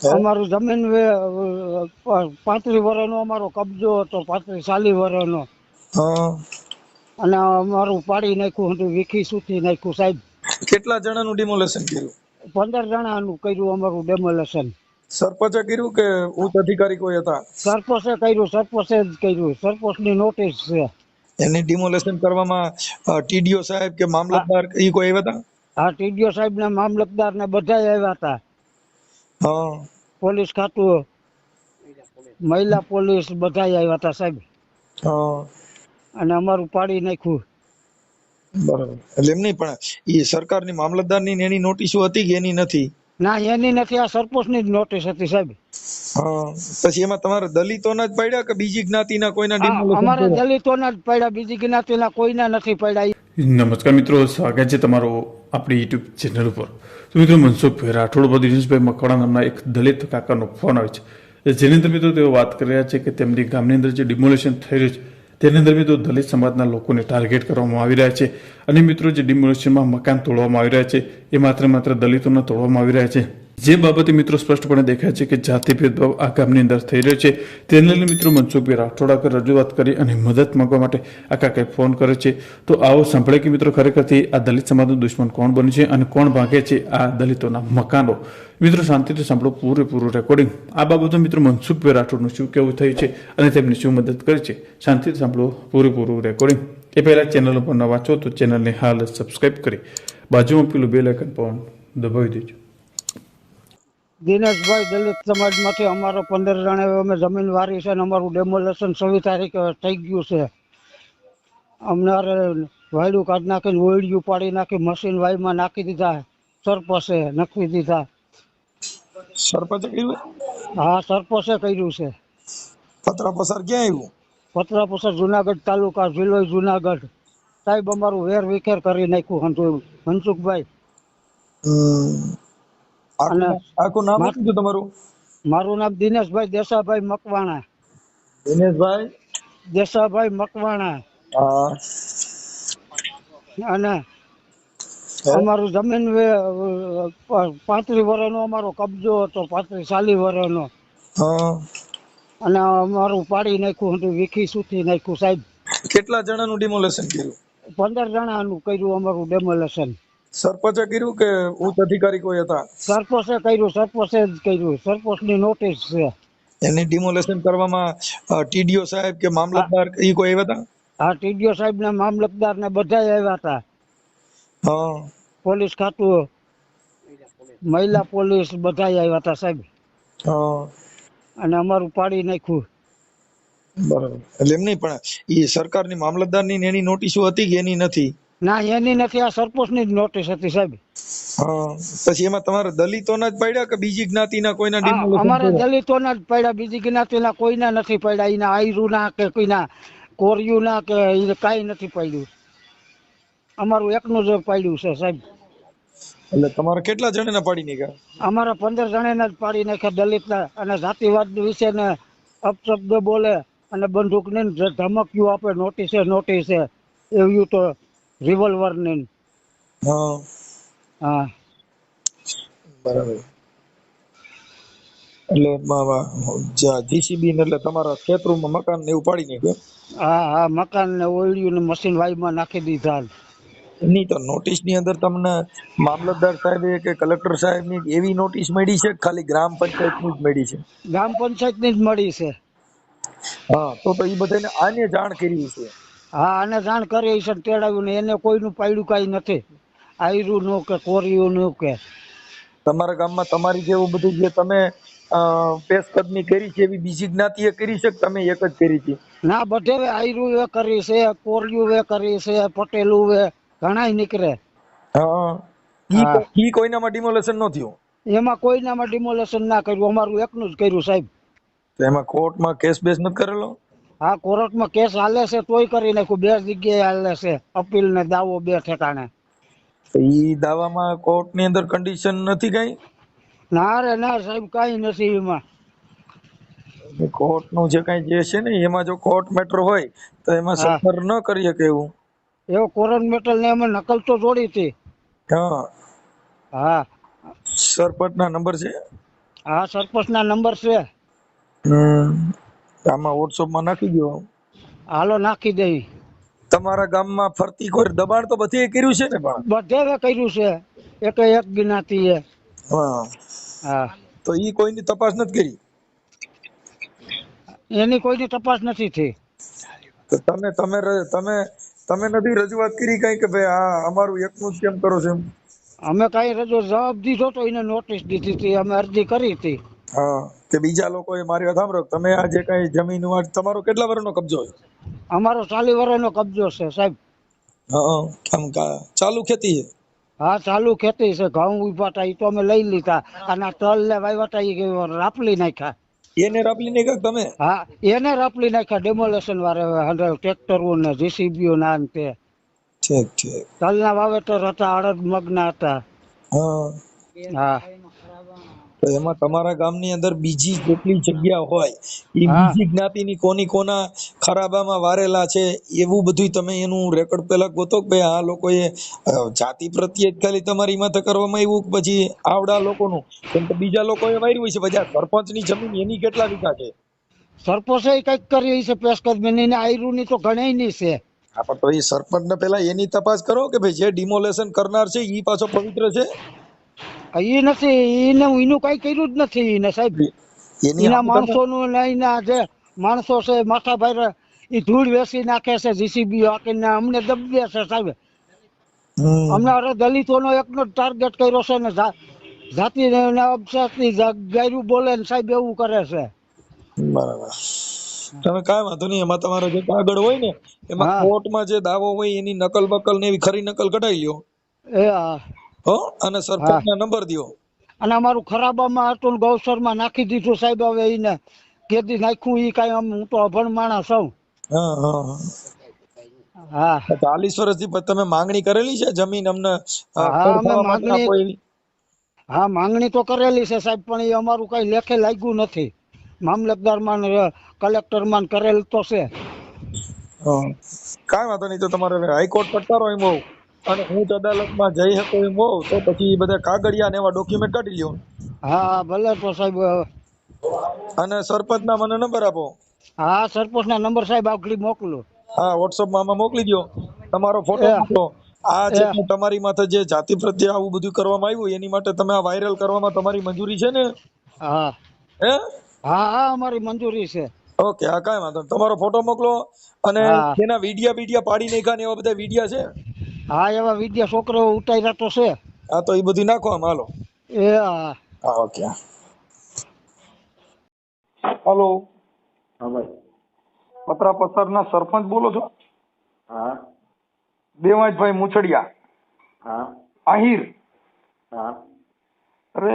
અમારું જમીન 35 વર્ષનો અમારો કબજો હતો, 35-40 વર્ષનો, અને અમારું પાડી નાખ્યું હતું, વીખી સૂતી નાખ્યું સાહેબ. કેટલા જણાનું ડિમોલેશન કર્યું? 15 જણાનું કર્યું અમારું ડેમોલેશન. સરપંચે કર્યું કે ઉચ્ચ અધિકારી કોઈ હતા? સરપંચે કર્યું, સરપંચે જ કર્યું, સરપંચની નોટિસ છે. એની ડિમોલેશન કરવામાં ટીડીઓ સાહેબ કે મામલતદાર ઈ કોઈ આવ્યા હતા? હા, ટીડીઓ સાહેબ ને મામલતદાર ને બધા આવ્યા હતા. પોલીસ ખાતું, મહિલા પોલીસ બધા આવ્યા હતા સાહેબ, અને અમારું પાડી નાખ્યું. બરાબર. એટલે એમ નહીં, પણ એ સરકારની મામલતદારની ને એની નોટિસો હતી કે એની નથી? ના, એની નથી, આ સરપંચની જ નોટિસ હતી સાહેબ. પછી એમાં તમારે દલિતોના જ પડ્યા કે બીજી જ્ઞાતિના કોઈના ડિમોલેશન? અમારા દલિતોના જ પડ્યા, બીજી જ્ઞાતિના કોઈના નથી પડ્યા. નમસ્કાર મિત્રો, સ્વાગત છે તમારો આપણી યુટ્યુબ ચેનલ ઉપર. તો મિત્રો, મનસુખભાઈ રાઠોડ દિનેશભાઈ મકવાણા નામના એક દલિત કાકાનો ફોન આવે છે, જેની અંદર મિત્રો તેઓ વાત કરી રહ્યા છે કે તેમની ગામની અંદર જે ડિમોલેશન થઈ રહ્યું છે તેની અંદર મિત્રો દલિત સમાજના લોકોને ટાર્ગેટ કરવામાં આવી રહ્યા છે, અને મિત્રો જે ડિમોલેશનમાં મકાન તોડવામાં આવી રહ્યા છે એ માત્ર દલિતોના તોડવામાં આવી રહ્યા છે. જે બાબતે મિત્રો સ્પષ્ટપણે દેખાય છે કે જાતિ ભેદભાવ આ ગામની અંદર થઈ રહ્યો છે. તેને લઈને મિત્રો મનસુખભાઈ રાઠોડ આગળ રજૂઆત કરી અને મદદ માંગવા માટે આ કાકાએ ફોન કરે છે. તો આવો સાંભળે કે મિત્રો ખરેખરથી આ દલિત સમાજનો દુશ્મન કોણ બને છે અને કોણ ભાગે છે આ દલિતોના મકાનો. મિત્રો શાંતિથી સાંભળો પૂરેપૂરું રેકોર્ડિંગ. આ બાબતો મિત્રો મનસુખભાઈ રાઠોડનું શું કહેવું થયું છે અને તેમની શું મદદ કરી છે, શાંતિથી સાંભળો પૂરેપૂરું રેકોર્ડિંગ. એ પહેલા ચેનલ ઉપર નવા છો તો ચેનલને હાલ સબસ્ક્રાઇબ કરી બાજુમાં પેલું બેલ આઇકન પણ દબાવી દેજો. દિનેશભાઈ, દલિત સમાજમાંથી અમારો 15 જણા અમે જમીન વારી છે, અને અમારું ડેમોલેશન 26 તારીખે થઈ ગયું છે. અમને વાયડું કાઢી નાખીને ઓળિયું પાડી નાખી, મશીન વાયમાં નાખી દીધા, સરપંચે નખવી દીધા. સરપંચે કર્યું? હા, સરપંચે કર્યું છે. પત્ર પસાર ક્યાં આવ્યું? પત્ર પસાર જુનાગઢ તાલુકા, જિલ્લો જુનાગઢ. સાહેબ, અમારું વેર વિખેર કરી નાખ્યું મનસુખભાઈ. અને આખું નામ શું છે તમારું? મારું નામ દિનેશભાઈ દેસાભાઈ મકવાણા. દિનેશભાઈ દેસાભાઈ મકવાણા. અને અમારું જમીન 35 વર્ષનો અમારો કબજો હતો, 35-40 વર્ષનો, અને અમારું પાડી નાખ્યું હતું, વીખી સૂતી નાખ્યું સાહેબ. કેટલા જણાનું ડિમોલેશન કર્યું? 15 જણાનું કર્યું અમારું ડેમોલેશન. સરપંચે કર્યું કે ઉચ્ચ અધિકારી કોઈ હતા? સરપંચે કર્યું, સરપંચે જ કર્યું, સરપંચની નોટિસ છે. એની ડિમોલેશન કરવામાં ટીડીઓ સાહેબ કે મામલતદાર ઈ કોઈ આવ્યા હતા? હા, ટીડીઓ સાહેબ ને મામલતદાર ને બધા આવ્યા હતા. પોલીસ ખાતું, મહિલા પોલીસ બધા આવ્યા હતા સાહેબ, અને અમારું પાડી નાખ્યું. બરાબર. એટલે એમ નહીં, પણ એ સરકારની મામલતદારની ને એની નોટિસો હતી કે એની નથી? ના, એની નથી, આ સરપંચની જ નોટિસ હતી સાહેબ. પછી એમાં તમારે દલિતોના જ પડ્યા કે બીજી જ્ઞાતિના કોઈના ડિમોલેશન? અમારે દલિતોના જ પડ્યા, બીજી જ્ઞાતિના કોઈના નથી પડ્યા. એના આયરુના કે કોઈના કોરિયુના કે કાંઈ નથી પડ્યું. અમારું એકનું જ પડ્યું છે સાહેબ. એટલે તમારે કેટલા જણાના પાડી નાખ્યા? અમારા 15 જણાના જ પાડી નાખ્યા દલિતના, અને જાતિવાદ વિશે ને અપશબ્દ બોલે અને બંદૂકની ધમકીઓ આપે, નોટિસ એવું તો રિવોલ્વર ને. હા, બરાબર. એટલે જીસીબી ને એટલે તમારા ખેતરમાં મકાન ને એવું પાડી નાખ્યું? હા, મકાન ને ઓળિયું ને મશીન વાયમાં નાખી દીધા. નહીં, તો નોટિસ ની અંદર તમને મામલતદાર સાહેબ કે કલેક્ટર સાહેબ ની એવી નોટિસ મળી છે, ખાલી ગ્રામ પંચાયત ની જ મળી છે? ગ્રામ પંચાયત ની જ મળી છે. તો એ બધાને આને જાણ કરી છે? હા, આને જાણ કરી છે, તેડાવ્યું ને એને કોઈનું પાડ્યું કઈ નથી, આયરું નું કે કોરિયું નું કે. તમારા ગામમાં તમારી જેવું બધું જે તમે પેશકદમી કરી છે એવી બીજી જ્ઞાતિએ કરી છે કે તમે એક જ કરી છે? ના, બધે આયરું એ કરી છે, કોરિયું એ કરી છે, પટેલું એ ઘણાય નીકળે. ઈ કોઈનામાં ડિમોલેશન ન થયું? એમાં કોઈનામાં ડિમોલેશન ના કર્યું, અમારું એકનું જ કર્યું સાહેબ. તો એમાં કોર્ટમાં કેસ બેસ નથી કરેલો? હા, કોર્ટમાં કેસ હાલે છે, તોય કરી નાખ્યું. 2 જગ્યાએ હાલે છે, અપીલ ને દાવો 2 ઠેકાણે. ઈ દાવામાં કોર્ટ ની અંદર કન્ડિશન નથી કઈ? ના રે ના સાહેબ, કઈ નથી એમાં. કોર્ટ નું જે કઈ જે છે ને એમાં જો કોર્ટ મેટર હોય તો એમાં સફર ન કરી શકે એવું? એવો કોર્ટ મેટર ને અમે નકલ તો જોડી હતી. હા. સરપંચ ના નંબર છે? હા સરપંચના નંબર છે. આમાં વોટ્સઅપમાં નાખી દો. હાલો નાખી દઈ. તમારા ગામમાં ફરતી કોઈ દબાણ તો બધે કર્યું છે ને પણ? બધે કર્યું છે, એક જ્ઞાતિએ. હા, હા, તો ઈ કોઈની તપાસ નથી કરી? એની કોઈની તપાસ નથી થઈ. તો તમે નથી રજૂઆત કરી કઈ કે ભાઈ આ અમારું એકનું જ કેમ કરો છો એમ? અમે કઈ જવાબ દીધો તો એને નોટિસ દીધી હતી, અમે અરજી કરી હતી. હા, કે બીજા લોકોએ મારી વાત સાંભળો, તમે આ જે કઈ જમીન તમારો કેટલા વર્ષનો કબજો છે? અમારો 40 વર્ષનો કબજો છે સાહેબ. હા, કેમ ચાલુ ખેતી છે? હા ચાલુ ખેતી છે, ઘઉં ઉભા હતા એ તો અમે લઈ લીધા, અને તલ ને વાવ્યા હતા એ રાપલી નાખ્યા. એને રાપલી નહીં કાક તમે? હા એને રાપલી નાખ્યા, ડેમોલેશન વાળા ટ્રેક્ટરો ને જીસીબીઓ ના તે. ઠીક ઠીક. તલના વાવેતર હતા, અડદ મગના હતા. હા, હા તો એમાં તમારા ગામની અંદર બીજી જેટલી જગ્યા હોય એ હા બીજી જ્ઞાતિની કોના ખરાબામાં વારેલા છે એવું બધું તમે એનું રેકોર્ડ પેલા ગોતો કે ભાઈ આ લોકોએ જાતિ પ્રત્યે જ ખાલી તમારી માથે કરવામાં આવ્યું, પછી આવડા લોકોનું? કેમ કે બીજા લોકોએ વાર્યું હોય છે, પછી આ સરપંચની જમીન એની કેટલા વીઘા છે? સરપંચે કઈક કરી છે, પેશકદમીની આયરું ની તો ઘણી ની છે. હા, પણ તો એ સરપંચ ને પેલા એની તપાસ કરો કે ભાઈ જે ડિમોલેશન કરનાર છે ઈ પાછો પવિત્ર છે? એ નથી, એનું કઈ કર્યું જ નથી એને સાહેબ. એની એના સામે તમે માણસોનું લઈને જે માણસો છે માથા ભાઈ એ ધૂળ વેસી નાખે છે, જીસીબી હાકીને અમને દબે છે સાહેબ. અમને અરે દલિતોનો એકનો ટાર્ગેટ કર્યો છે ને, જાતિ અપસાથી ગાયરું બોલે ને સાહેબ એવું કરે છે. બરાબર, તમે કાંઈ વાંધો નહીં, એમાં તમારો જે કાગળ હોય ને એમાં હા કોર્ટમાં જે દાવો હોય એની નકલ બકલ ને એવી ખરી નકલ કઢાઈ લ્યો. એ હા હો, અને હા. સરપંચના નંબર દ્યો. અને અમારું ખરાબામાં હતું ને ગૌસરમાં નાખી દીધું સાહેબ. હવે એને કેદી નાખ્યું એ કઈ હું તો અભણ માણસ છું. હા હા હા. હા 40 વર્ષથી પછી તમે માંગણી કરેલી છે જમીન અમને હા અમે ખોરખાવા માટે માંગણી, આપો એવી? હા માંગણી તો કરેલી છે સાહેબ, પણ એ અમારું કઈ લેખે લાગ્યું નથી. મામલતદારમાં ને કલેક્ટરમાં કરેલ તો છે. કાંઈ વાંધો નહીં, તો તમારે હાઈકોર્ટ પટકારો એમ હોવ અને ઉચ્ચ અદાલતમાં જઈ શકો એમ હોવ તો પછી બધા કાગળિયા ને એવા ડોક્યુમેન્ટ કાઢી લ્યો. હા ભલે તો સાહેબ. અને સરપંચના મને નંબર આપો. હા સરપંચના નંબર સાહેબ આગળ મોકલો. હા, વોટ્સઅપમાં આમાં મોકલી દો. તમારો ફોટો એ મોકલો. આ જે એ કંઈ તમારી માથે જે જાતિ પ્રત્યે આવું બધું કરવામાં આવ્યું એની માટે તમે આ વાયરલ કરવામાં તમારી મંજૂરી છે ને? હા હે? હા હા અમારી મંજૂરી છે. ઓકે, હા કાંઈ વાંધો નહીં. તમારો ફોટો મોકલો અને હા એના વિડિયા પાડી નાખ્યા ને એવા બધા વિડિયા છે? હા એવા વિદ્યા છોકરાઓ ઉતાર્યા તો છે. હા, તો એ બધું નાખો આમ, હાલો. એ હા. હા, ઓકે. હાલો, હા ભાઈ. પતરા પસરના સરપંચ બોલો છો? હા દેવાંશભાઈ મુછડિયા હા આહિર. હા અરે,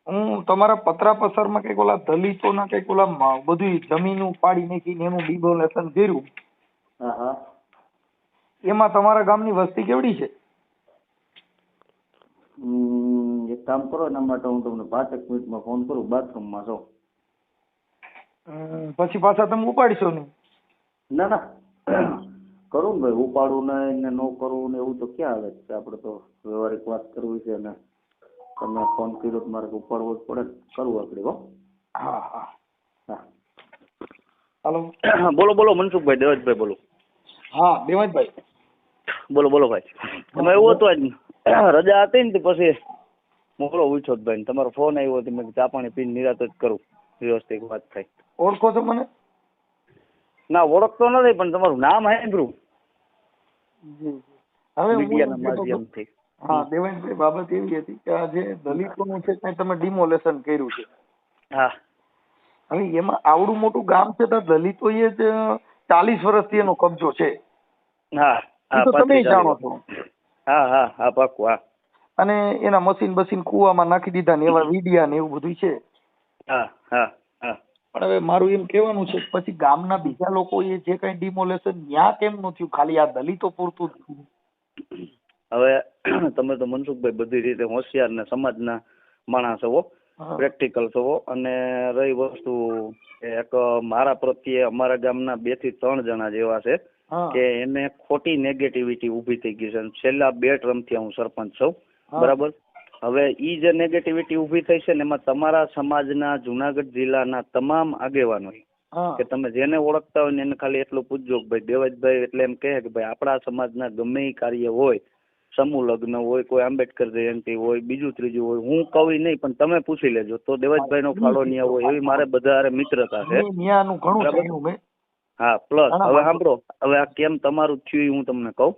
હું તમારા પતરા પસરમાં કઈક ઓલા દલિતોના કઈક ઓલા બધું જમીન પાડી નાખીને એનું ડિમોલેશન કર્યું. હા હા. એમાં તમારા ગામની વસ્તી કેવડી છે? એક કામ કરો, એના માટે હું તમને 5 મિનિટમાં ફોન કરું, બાથરૂમમાં છો. પછી પાછા તમે ઉપાડશો નહીં? ના ના કરું ને ભાઈ, ઉપાડું ને ન કરવું ને એવું તો ક્યાં આવે છે? આપણે તો વ્યવહારિક વાત કરવી છે ને તમે ફોન કર્યો તો મારે ઉપાડવો જ પડે ને, કરવું આપણે. હો હા હા. હા. હાલો. બોલો બોલો મનસુખભાઈ, દેવાજભાઈ બોલો. હા દેવાંશભાઈ. બોલો બોલો ભાઈ. એમાં એવું હતું, આજ રજા હતી ને તો પછી મોકલો ઉછોદભાઈ ને તમારો ફોન આવ્યો હતો, મેં ચા પાણી પીને નિરાત જ કરું, વ્યવસ્થિત વાત થાય. ઓળખો છો મને? ના ઓળખતો નથી, પણ તમારું નામ સાંભળ્યું હવે મીડિયાના માધ્યમથી. હા દેવાંશભાઈ, બાબત એવી હતી કે આ જે દલિતોનું છે ત્યાં તમે ડિમોલેશન કર્યું છે. હા હવે એમાં આવડું મોટું ગામ છે તો દલિતોએ જ 40 વર્ષથી એનો કબજો છે. હા એ હા તો તમે 35-40 જાણો છો. હા હા હા પાક્કું. હા અને એના મશીન કુવામાં નાખી દીધા ને એવા વિડિયા ને એવું બધું છે. હા હા હા. પણ હવે મારું એમ કહેવાનું છે કે પછી ગામના બીજા લોકોએ જે કઈ ડિમોલેશન ન્યા કેમ ન થયું, ખાલી આ દલિતો પૂરતું જ થયું? હવે તમે તો મનસુખભાઈ બધી રીતે હોશિયાર ને સમાજના માણસ છો, પ્રેક્ટિકલ છો. અને રહી વસ્તુ એક મારા પ્રત્યે અમારા ગામના 2 થી 3 જણા જેવા છે કે એને ખોટી નેગેટિવિટી ઊભી થઈ ગઈ છે. છેલ્લા 2 ટર્મથી હું સરપંચ છું, બરાબર. હવે ઈ જે નેગેટિવિટી ઊભી થઈ છે ને એમાં તમારા સમાજના જુનાગઢ જિલ્લાના તમામ આગેવાનો હા કે તમે જેને ઓળખતા હોય ને એને ખાલી એટલું પૂછજો કે ભાઈ દેવાજભાઈ એટલે એમ કહે કે ભાઈ આપણા સમાજના ગમે એ કાર્ય હોય, સમૂહ લગ્ન હોય, કોઈ આંબેડકર જયંતિ હોય, બીજું ત્રીજું હોય, હું કહું નહીં પણ તમે પૂછી લેજો તો દેવાજભાઈ નો ફાળો ન્યા હોય એવી મારે બધા મિત્રતા છે. ન્યાનું ઘણું બરાબર. થયું મેં. હા પ્લસ હવે સાંભળો, હવે આ કેમ તમારું થયું એ હું તમને કહું.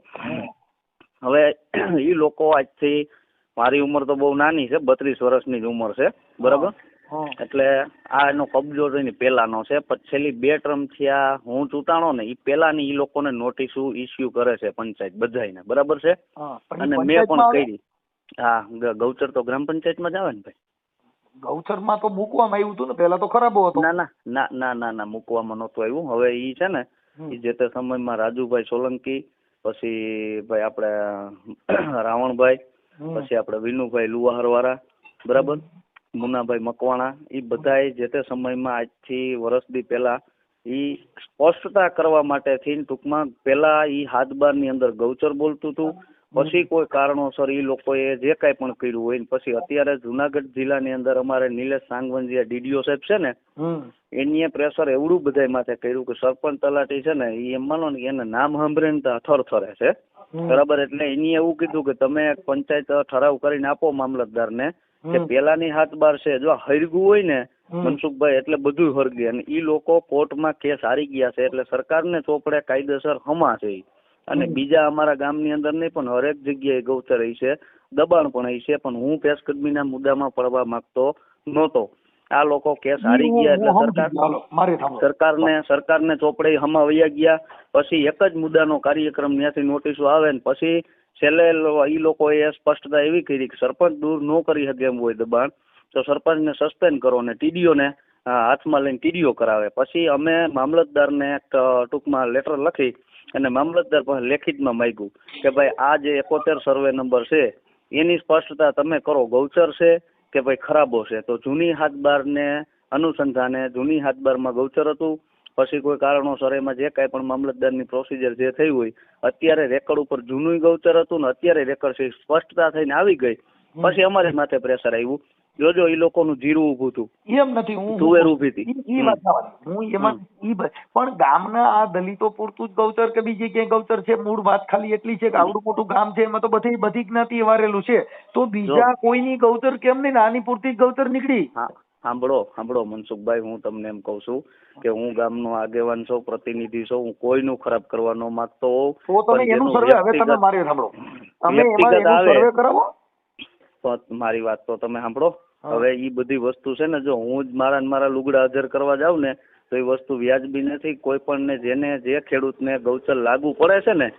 હવે એ લોકો આજથી, મારી ઉંમર તો બહુ નાની છે, 32 વર્ષની જ ઉંમર છે, બરાબર. એટલે આ એનો કબજો થઈને પેલાનો છે, પછી છેલ્લી 2 ટર્મ થયા હું ચૂંટાણો ને એ પેલાની એ લોકોને નોટિસો ઇસ્યુ કરે છે પંચાયત બધાને, બરાબર છે. અને મેં પણ કરી. હા, ગૌચર તો ગ્રામ પંચાયતમાં જ આવે ને ભાઈ. ગૌચરમાં તો મૂકવામાં આવ્યું હતું ને, પેલા તો ખરાબ હતો. ના ના ના ના ના ના મૂકવામાં નહોતું આવ્યું. હવે ઈ છે ને ઈ જે તે સમયમાં રાજુભાઈ સોલંકી, પછી ભાઈ આપણે રાવણભાઈ, પછી આપણે વિનુભાઈ લુહારવાળા, બરાબર, મુનાભાઈ મકવાણા, એ બધાએ જે તે સમયમાં આજથી વર્ષદી પહેલા ઈ સ્પષ્ટતા કરવા માટે થી ટૂંકમાં પેલા ઈ હાથબારની અંદર ગૌચર બોલતું હતું, પછી કોઈ કારણોસર ઈ લોકોએ જે કાંઈ પણ કર્યું હોય, પછી અત્યારે જુનાગઢ જિલ્લાની અંદર અમારે નિલેશ સાંગવંજીયા ડીડીઓ સાહેબ છે ને, એની પ્રેશર એવડું બધા માથે કર્યું કે સરપંચ તલાટી છે ને એ એમ માનો ને એને નામ સાંભળીને તો થરથરે છે, બરાબર. એટલે એની એવું કીધું કે તમે પંચાયત ઠરાવ કરીને આપો મામલતદારને કે પેલાની હાથબાર છે, જો હરગું હોય ને મનસુખભાઈ એટલે બધું હરગે, અને ઈ લોકો કોર્ટમાં કેસ હારી ગયા છે એટલે સરકારને ચોપડે કાયદેસર હમા છે. અને બીજા અમારા ગામની અંદર નહીં પણ હરેક જગ્યાએ ગૌચર છે, દબાણ પણ છે, પણ હું પેશકદમીના મુદ્દામાં પડવા માંગતો નહોતો. આ લોકો કેસ હારી ગયા એટલે સરકારને ચોપડે હમા વયા ગયા. પછી એક જ મુદ્દાનો કાર્યક્રમ ત્યાંથી નોટિસો આવે ને પછી છેલ્લે ઈ લોકોએ સ્પષ્ટતા એવી કરી કે સરપંચ દૂર ન કરી શકે એમ હોય દબાણ તો સરપંચને સસ્પેન્ડ કરો ને ટીડીઓને હાથમાં લઈને ટીડીઓ કરાવે. પછી અમે મામલતદારને ટૂંકમાં લેટર લખી અને મામલતદાર પાસે લેખિતમાં માંગ્યું કે ભાઈ આ જે 71 સર્વે નંબર છે એની સ્પષ્ટતા તમે કરો, ગૌચર છે કે ભાઈ ખરાબો છે. તો જૂની હાથબારને અનુસંધાને જૂની હાથબારમાં ગૌચર હતું, પછી કોઈ કારણોસર એમાં જે કાંઈ પણ મામલતદારની પ્રોસિજર જે થઈ હોય, અત્યારે રેકર્ડ ઉપર જૂનું ગૌચર હતું ને અત્યારે રેકર્ડ છે, સ્પષ્ટતા થઈને આવી ગઈ. પછી અમારી માથે પ્રેશર આવ્યું, જોજો એ લોકોનું જીરું ઉભું હતું, એમ નથી હું તુવેર ઉભી હતી. હું એમાં પણ ગામના આ દલિતો પૂરતું જ ગૌચર કે બીજી ક્યાંય ગૌચર છે? મૂળ વાત ખાલી એટલી છે કે આવડું મોટું ગામ છે એમાં તો બધી જ્ઞાતિ વારેલું છે, તો બીજા કોઈની ગૌચર કેમ નહીં? નાની પૂરતી જ ગૌચર નીકળી. સાંભળો મનસુખભાઈ, હું તમને એમ કઉ છું કે હું ગામનો આગેવાન છું, પ્રતિનિધિ છું, હું કોઈનું ખરાબ કરવા ન માંગતો હોઉં. તો તમે એનું સર્વે હવે તમે મારી સાંભળો, તમે એમાં એનું સર્વે કરાવો. મારી વાત તો તમે સાંભળો. હવે ઈ બધી વસ્તુ છે ને, જો હું જ મારા લુગડા હાજર કરવા જાઉં ને તો એ વસ્તુ વ્યાજબી નથી. કોઈ પણ ને જેને જે ખેડૂતને ગૌચર લાગુ પડે છે ને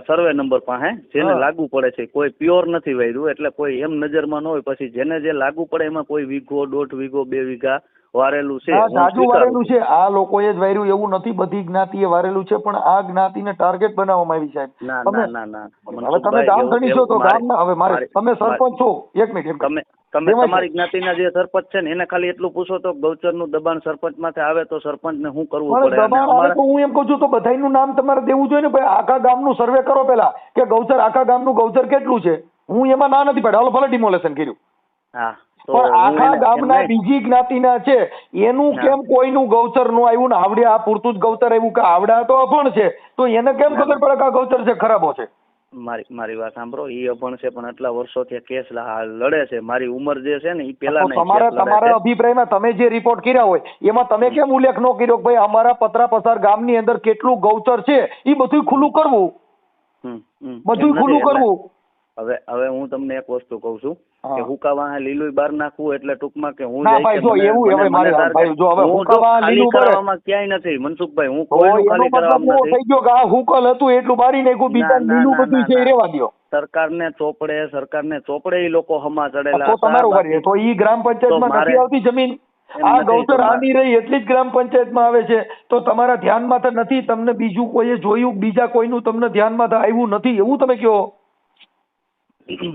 સર્વે નંબર પાસે જેને લાગુ પડે છે, કોઈ પ્યોર નથી વાયરું એટલે કોઈ એમ નજરમાં ન હોય. પછી જેને જે લાગુ પડે એમાં કોઈ વીઘો, 1.5 વીઘો, 2 વીઘા વારેલું છે, વારેલું છે. આ લોકોએ જ વાર્યું એવું નથી, બધી જ્ઞાતિએ વારેલું છે, પણ આ જ્ઞાતિને ટાર્ગેટ બનાવવામાં આવી સાહેબ. ના હવે તમે ગામ ધણી છો તો ગામના, હવે મારે તમે સરપંચ છો, એક મિનિટ, તમે તમારી જ્ઞાતિના જે સરપંચ છે ને એને ખાલી એટલું પૂછો તો ગૌચરનું દબાણ સરપંચ માથે આવે તો સરપંચને શું કરવું પડે? દબાણ આવે તો હું એમ કહું છું તો બધાયનું નામ તમારે દેવું જોઈએ ને ભાઈ. આખા ગામનું સર્વે કરો પેલા કે ગૌચર, આખા ગામનું ગૌચર કેટલું છે. હું એમાં ના નથી પાડ્યા, ભલે ડિમોલેશન કર્યું, પણ આખા ગામના બીજી જ્ઞાતિના છે એનું કેમ કોઈનું ગૌચર નું આવ્યું ને આવડે આ પૂરતું જ ગૌચર આવ્યું કે આવડા તો અભણ છે તો એને કેમ ખબર પડે કે આ ગૌચર છે ખરાબો છે? મારી વાત સાંભળો, ઈ અભણ છે પણ આટલા વર્ષોથી કેસ લડે છે. મારી ઉંમર જે છે ને ઈ પેલા તમારા અભિપ્રાયમાં તમે જે રિપોર્ટ કર્યા હોય એમાં તમે કેમ ઉલ્લેખ ન કર્યો કે ભાઈ અમારા પતરા પસાર ગામની અંદર કેટલું ગૌચર છે એ બધું ખુલ્લું કરવું, બધું ખુલ્લું કરવું. હવે હું તમને એક વસ્તુ કઉ છું કે હુકાવા લીલું બાર નાખવું એટલે ટૂંકમાં કે હું ક્યાંય નથી મનસુખભાઈ, હું કોઈનું ખાલી કરવામાં નથી. થઈ ગયો કે આ હુકલ હતું એટલું બારી નાખ્યું, બીજા લીલું બધું છે રહેવા દો. સરકારને ચોપડે ઈ લોકો હમા ચડેલા તમારું તો ઈ ગ્રામ પંચાયતમાં નથી આવતી જમીન. આ ગૌચર આની રહી એટલી જ ગ્રામ પંચાયતમાં આવે છે તો તમારા ધ્યાનમાં તો નથી, તમને બીજું કોઈએ જોયું, બીજા કોઈનું તમને ધ્યાનમાં આવ્યું નથી એવું તમે કહો?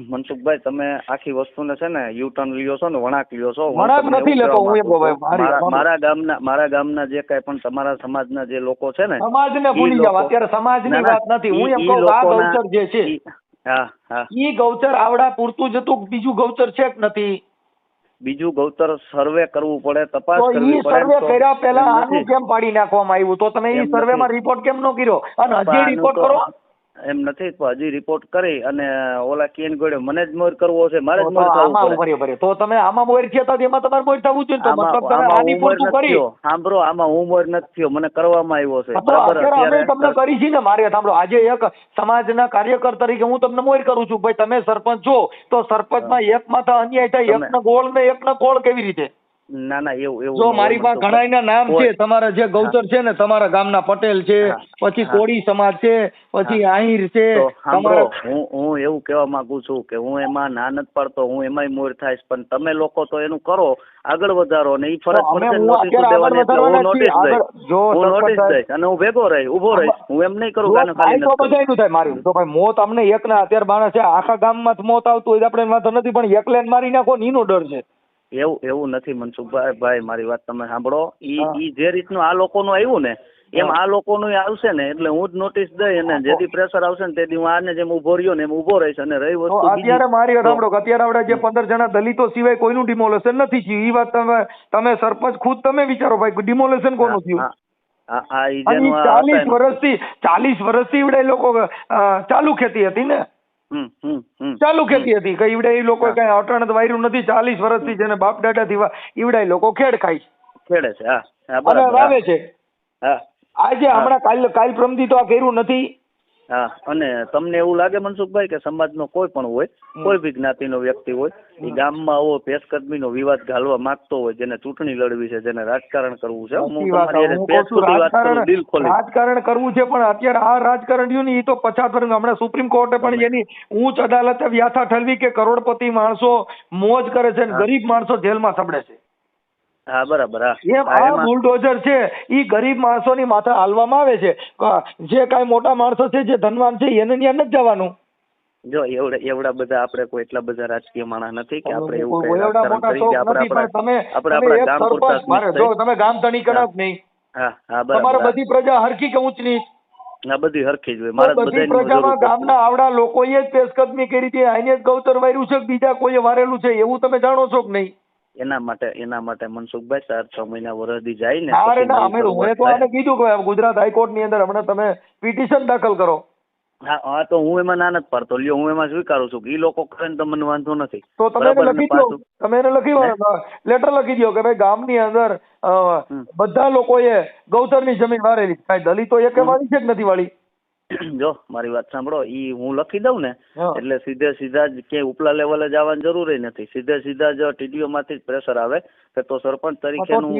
મનસુખભાઈ, તમે આખી વસ્તુને છે ને યુટર્ન લ્યો છો ને, વળાંક લ્યો છો. વળાંક નથી લેતો હું. મારા ગામના જે કઈ પણ તમારા સમાજના જે લોકો છે ને, સમાજને ભૂલી જાવ, અત્યારે સમાજની વાત નથી. હું એમ કહું આ ગૌચર જે છે હા હા. ઈ ગૌચર આવડા પૂરતું જ હતું, બીજું ગૌચર છે કે નથી? બીજું ગૌચર સર્વે કરવું પડે, તપાસ તો કરવી ઈ પડે. સર્વે તો કર્યા પહેલા એમ આનું નથી. કેમ પાડી નાખવામાં આવ્યું? તો તમે ઈ એમ સર્વેમાં નથી. રિપોર્ટ કેમ ન કર્યો? અને હજી આનું રિપોર્ટ તો કરો. એમ નથી, તો હજી રિપોર્ટ કરી અને ઓલા કેન ગોળે મને જ મોર કરવો છે, મારે જ તો મોર થવું આમાં પડે. ઉભા રહ્યો. તો તમે આમાં મોર થયા હતા, એમાં તમારે મોર થવું જોઈએ ને. તો આમાં મતલબ તમે આમાં આની હું મોર પૂરતું નથી કરી. થયો. સાંભળો, આમાં હું મોર નથી થયો, મને કરવામાં આવ્યો છે. તો બરાબર. અત્યારે અમે તમને અત્યારે કરી છે ને. મારે સાંભળો, આજે એક સમાજના કાર્યકર તરીકે હું તમને મોર કરું છું. ભાઈ તમે સરપંચ છો, તો સરપંચમાં એક માથા અન્યાય થાય, તમે- એકનો ગોળ ને એકનો ગોળ કેવી રીતે? ના ના, એવું એવું જો ન હોય મારી પાસે મનસુખભાઈ. ઘણાયના નામ છે, કોઈ- તમારા જે ગૌચર છે ને, તમારા ગામના પટેલ છે, હા, પછી હા. કોળી સમાજ છે, પછી આહિર છે, તો સાંભળો, તમારા હું એવું કહેવા માંગુ છું કે હું એમાં ના નથી પાડતો, હું એમાંય મોર થાઈશ, પણ તમે લોકો તો એનું કરો, આગળ વધારો, ને ઈ ફરજ તો અમે પડશે હું નોટિસ અત્યારે દેવાની, આગળ એટલે હું વધારવાના છીએ. નોટિસ દઈશ. આગળ જો હું સરપંચ નોટિસ સાહેબ, દઈશ અને હું ભેગો રહીશ, ઊભો રહીશ. હું એમ નહીં કરું જો કે આને ખાલી થાય તો નથી બધાયનું થાય. મારી તો ભાઈ મોત અમને એકના અત્યારે માણસ છે, આખા ગામમાં જ મોત આવતું હોય તો આપણે વાંધો નથી, પણ એકલાને મારી નાખો ને એનો ડર છે. એવું નથી મનસુખભાઈ. ભાઈ મારી વાત તમે સાંભળો. હા. ઈ જે રીતનું આ લોકોનું આવ્યું ને, એમ આ લોકોનું આવશે ને, એટલે હું જ નોટિસ દઈ અને જેથી પ્રેશર આવશે ને તેથી હું આને જેમ ઉભો રહ્યો ને એમ ઉભો રહીશ. અને રહી તો વસ્તુ બીજી, અત્યારે મારી વાત તો સાંભળો કે અત્યારે આપણે જે 15 જણા દલિતો સિવાય કોઈનું ડિમોલેશન નથી થયું. એ વાત તમે સરપંચ ખુદ તમે વિચારો ભાઈ, ડિમોલેશન કોનું થયું? ઈ અને જેનું આ હતા એનું. 40 વર્ષથી ઈવડે લોકો ચાલુ ખેતી હતી ને, ચાલુ ખેતી હતી. કઈ ઈવડે એ લોકો કઈ અટાણે વાયરું નથી. 40 વર્ષથી જેને બાપ દાદાથી ઈવડે લોકો ખેડ ખાય છે, ખેડે છે. હા હા, અને બરાબર. વાવે છે. હા આજે હમણાં કાલ પ્રમદી તો આ કર્યું નથી. હા. અને તમને એવું લાગે મનસુખભાઈ કે સમાજનો કોઈ પણ હોય, કોઈ બી જ્ઞાતિનો વ્યક્તિ હોય, એ ગામમાં આવો પેશકદમીનો વિવાદ ઘાલવા માંગતો હોય, જેને ચૂંટણી લડવી છે, જેને રાજકારણ કરવું છે, હું તમારી હારે પેશકુટી વાત કરું, દિલ ખોલી. રાજકારણ કરવું છે, પણ અત્યારે આ રાજકારણ રહ્યું ને, એ તો 50 વર્ષ હમણાં સુપ્રીમ કોર્ટે પણ એની ઉચ્ચ અદાલતે વ્યાખ્યા ઠલવી કે કરોડપતિ માણસો મોજ કરે છે અને ગરીબ માણસો જેલમાં સબડે છે. હા બરાબર. એમ આ બુલડોઝર છે, ઈ ગરીબ માણસોની માથે હાલવામાં આવે છે. જે કાંઈ મોટા માણસો છે, જે ધનવાન છે, એને ત્યાં નથી જવાનું. જો એવડા બધા આપણે કોઈ એટલા બધા રાજકીય માણસ નથી કે આપણે એવું કઈ રાજકારણ કરી કે આપણે આપણા ગામ પૂરતા જો તમે ગામ ધણી કરો જ નહીં. હા હા, તમારે બરાબર. બધી પ્રજા હરખી કે ઊંચ નીચ? આ બધી હરખી જ હોય. મારે બધી પ્રજામાં ગામના આવડા લોકોએ જ પેશકદમી કરી હતી, આને જ ગૌચર વાર્યું છે, બીજા કોઈએ વારેલું છે એવું તમે જાણો છો કે નહીં? એના માટે મનસુખભાઈ 4-6 મહિના વરદી જાય ને અરે ના, અમે તો આને કીધું કે ગુજરાત હાઈકોર્ટ ની અંદર હમણાં તમે પિટિશન દાખલ કરો. હા તો હું એમાં ના નથી પાડતો, લ્યો હું એમાં સ્વીકારું છું કે ઈ લોકો કરે ને તો મને વાંધો નથી. તો તમે એને લખી દો, તમે એને લેટર લખી દો કે ભાઈ ગામની અંદર બધા લોકોએ ગૌચરની જમીન વારેલી. કાંઈ દલિતો એકે વાળી છે કે નથી વાળી? જો મારી વાત સાંભળો, ઈ હું લખી દઉં ને એટલે સીધા જ ક્યાંય ઉપલા લેવલે જવાની જરૂર નથી. સીધા જ ટીડીઓ માંથી જ પ્રેશર આવે કે તો સરપંચ તરીકેનું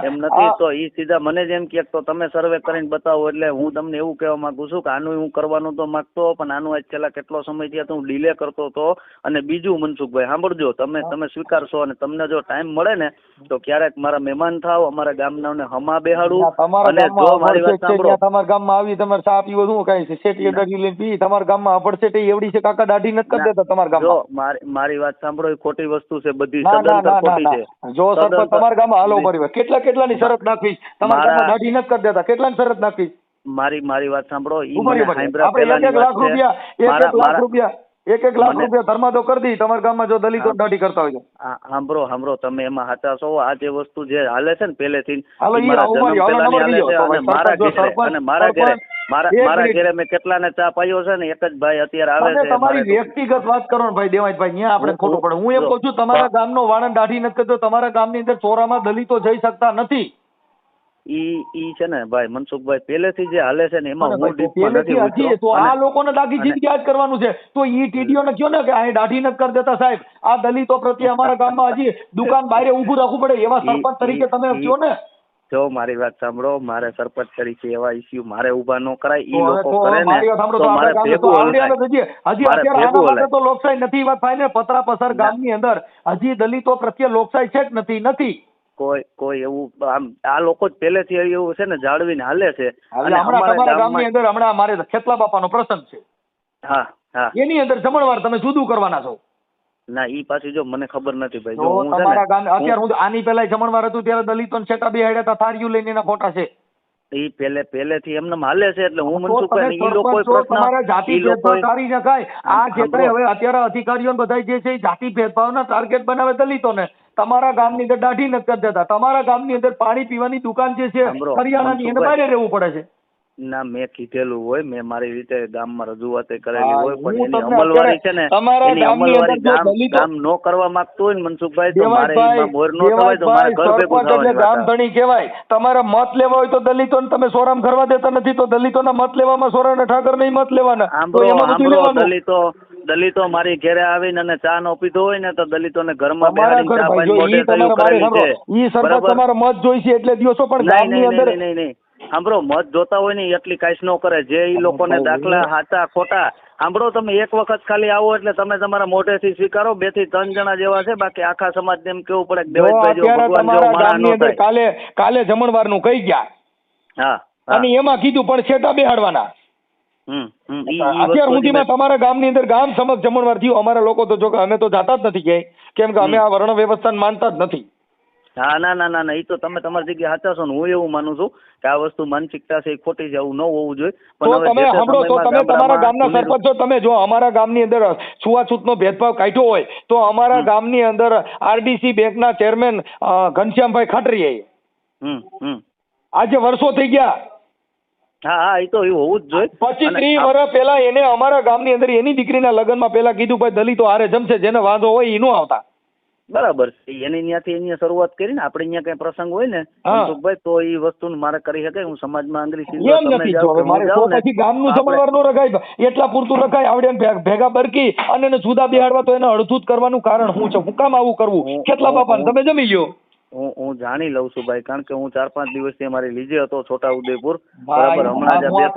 એમ નથી, તો ઈ સીધા મને જ એમ કે તો તમે સર્વે કરીને બતાવો. એટલે હું તમને એવું કહેવા માંગુ છું કે આનું હું કરવાનું તો માંગતો, પણ આનું આજ છેલ્લા કેટલો સમય થયા તો હું ડીલે કરતો હતો. અને બીજું મનસુખભાઈ સાંભળજો, તમે સ્વીકારશો અને તમને જો ટાઈમ મળે ને તો ક્યારેક મારા મહેમાન થાવ, અમારા ગામના હમા બેહાડું. અને જો મારી વાત સાંભળો, તમારા ગામમાં આવી તમારે ચા પીવો શું કઈ શેઠી લઈને પી, તમારા ગામમાં અફડશે એવડી છે કાકા, દાઢી નથી કરી દેતા તમારા ગામમાં? જો મારી વાત સાંભળો, એ ખોટી વસ્તુ છે બધી, ના, સદંતર ખોટી છે. જો સરપંચ તમારા ગામમાં હાલો પરિવાર કેટલાની શરત નાખવી તમારા ગામમાં દાઢી નથી કરી દેતા, કેટલાની શરત નાખવી? મારી વાત સાંભળો, ઈ આપણે 1 લાખ રૂપિયા 1 લાખ રૂપિયા ધર્માદો કરી દી તમારા ગામમાં જો દલિતો દાઢી કરતા હોય તો. સાંભળો તમે એમાં સાચા છો. આ જે વસ્તુ જે હાલે છે ને પહેલેથી મારા ઘરે મેં કેટલાને ચા પાયો છે ને, એક જ ભાઈ અત્યારે આવે છે. તમારી વ્યક્તિગત વાત કરો ને ભાઈ દેવાજભાઈ, ત્યાં આપણે ખોટું પડે. હું એમ કહું છું તમારા ગામનો વાળંદ દાઢી નથી કરતો, તમારા ગામની અંદર ચોરામાં દલિતો જઈ શકતા નથી. ઈ છે ને ભાઈ મનસુખભાઈ પહેલેથી જે હાલે છે ને એમાં હું ડીપમાં નથી. તો આ લોકોને દાગી જિંદગી આજ કરવાનું છે. તો ઈ ટીડીઓ ને કહો ને કે અહીં દાઢી નથી કરી દેતા સાહેબ, આ દલિતો પ્રત્યે અમારા ગામમાં હજી દુકાન બહાર ઊભું રાખવું પડે, એવા સરપંચ તરીકે તમે કહો ને. જો મારી વાત સાંભળો, મારે સરપંચ તરીકે એવા ઇસ્યુ મારે ઉભા ન કરાય. ઈ લોકો કરે ને તો મારે ભેગું હજી તો લોકશાહી નથી વાત થાય ને. પતરા પસાર ગામની અંદર હજી દલિતો પ્રત્યે લોકશાહી છે કે નથી? કોઈ એવું આ લોકો જ પહેલેથી એવું છે ને જાળવીને હાલે છે. હમણાં અમારે ખેતલા બાપાનો પ્રસંગ છે, એની અંદર જમણવાર તમે જુદું કરવાના છો. ના ઈ પાછી જો મને ખબર નથી ભાઈ. જો તમારા ગામ અત્યારે હું આની પહેલા જમણવાર હતું ત્યારે દલિતો છેટા બેહાડ્યા હતા, થાળીઓ લઈને એના ફોટા છે. ઈ પહેલેથી એમને હાલે છે એટલે હું તો મનસુખભાઈ તમે ઈ લોકો સરપંચ છો, તમારા જાતિ ભેદભાવ કરી નખાય. આ જે કઈ હવે અત્યારે અધિકારીઓ બધા જે છે એ જાતિ ભેદભાવના ટાર્ગેટ બનાવે દલિતોને. તમારા ગામની અંદર દાઢી નથી કરી દેતા, તમારા ગામની અંદર પાણી પીવાની દુકાન જે છે કરિયાણાની એને બહાર રહેવું પડે છે. ના મેં કીધેલું હોય, મેં મારી રીતે ગામમાં રજૂઆત કરેલી હોય, પણ એની અમલવારી છે ને એની અમલવારી ગામ નો કરવા માંગતું હોય ને મનસુખભાઈ તો મારે એમાં મોર નો થવાય તો મારે ઘર ભેગું થવાની વાત ગામ ધણી કહેવાય. તમારા મત લેવા હોય તો દલિતોને તમે સોરામ કરવા દેતા નથી, તો દલિતોના મત લેવામાં સોરા અને ઠાકર નહીં મત લેવાના. દલિતો મારી ઘરે આવીને અને ચા નો પીધો હોય ને તો દલિતોને ઘરમાં બેહાડીને ચા પાણી મોઢે થયું કરેલી છે. ઈ સરપંચ તમારો મત જોઈશે એટલે દિવસો પણ ગામની અંદર નહીં સાંભળો, મત જોતા હોય ને એટલી કાંઈ ન કરે. જે ઈ લોકોને દાખલા સાચા ખોટા સાંભળો, તમે એક વખત ખાલી આવો એટલે તમે તમારા મોઢેથી સ્વીકારો. 2 થી 3 જણા જેવા છે, બાકી આખા સમાજને એમ કેવું પડે કે દેવાજભાઈ જેવો ભગવાન જેવો માણસ ન થાય. કાલે જમણવારનું કહી ગયા, હા, અને એમાં કીધું પણ છેટા બેહાડવાના. અત્યાર સુધીમાં તમારા ગામની અંદર ગામ સમક્ષ જમણવાર થયું. અમારા લોકો તો જો કે અમે તો જાતા જ નથી ક્યાંય, કેમ કે અમે આ વર્ણ વ્યવસ્થાને માનતા જ નથી. હા, ના એ તો તમે તમારી જગ્યાએ સાચા છો ને હું એવું માનું છું કે આ વસ્તુ માનસિકતા છે એ ખોટી છે, એવું ન હોવું જોઈએ. તો તમે સાંભળો, તો તમે તમારા ગામના સરપંચ છો, તમે જો અમારા ગામની અંદર છૂવાછૂતનો ભેદભાવ કાઢ્યો હોય તો અમારા ગામની અંદર આરડીસી બેંકના ચેરમેન ઘનશ્યામભાઈ ખાટરીએ આજે વર્ષો થઈ ગયા. હા એ તો એવું હોવું જ જોઈએ. 25-30 વર્ષ પહેલા એને અમારા ગામની અંદર એની દીકરીના લગ્નમાં પેલા કીધું ભાઈ દલિતો હારે જમશે, જેને વાંધો હોય એનું આવતા. બરાબર છે, એની ત્યાંથી એની શરૂઆત કરી ને આપણે અહીંયા કઈ પ્રસંગ હોય ને મનસુખભાઈ તો એ વસ્તુ મારે કરી શકે. હું સમાજમાં આંગળી પછી ગામનું સમન્વય નો રખાય, એટલા પૂરતું રખાય. આવડે ભેગા બરકી અને જુદા બેહાડવા તો એને અડધું કરવાનું કારણ શું છે? હું કામ આવું કરવું? કેટલા બાપા તમે જમી ગયો. હું જાણી લઉં છું ભાઈ, કારણ કે હું 4-5 દિવસથી અમારી લીજે હતો છોટા ઉદેપુર. બરાબર, હમણાં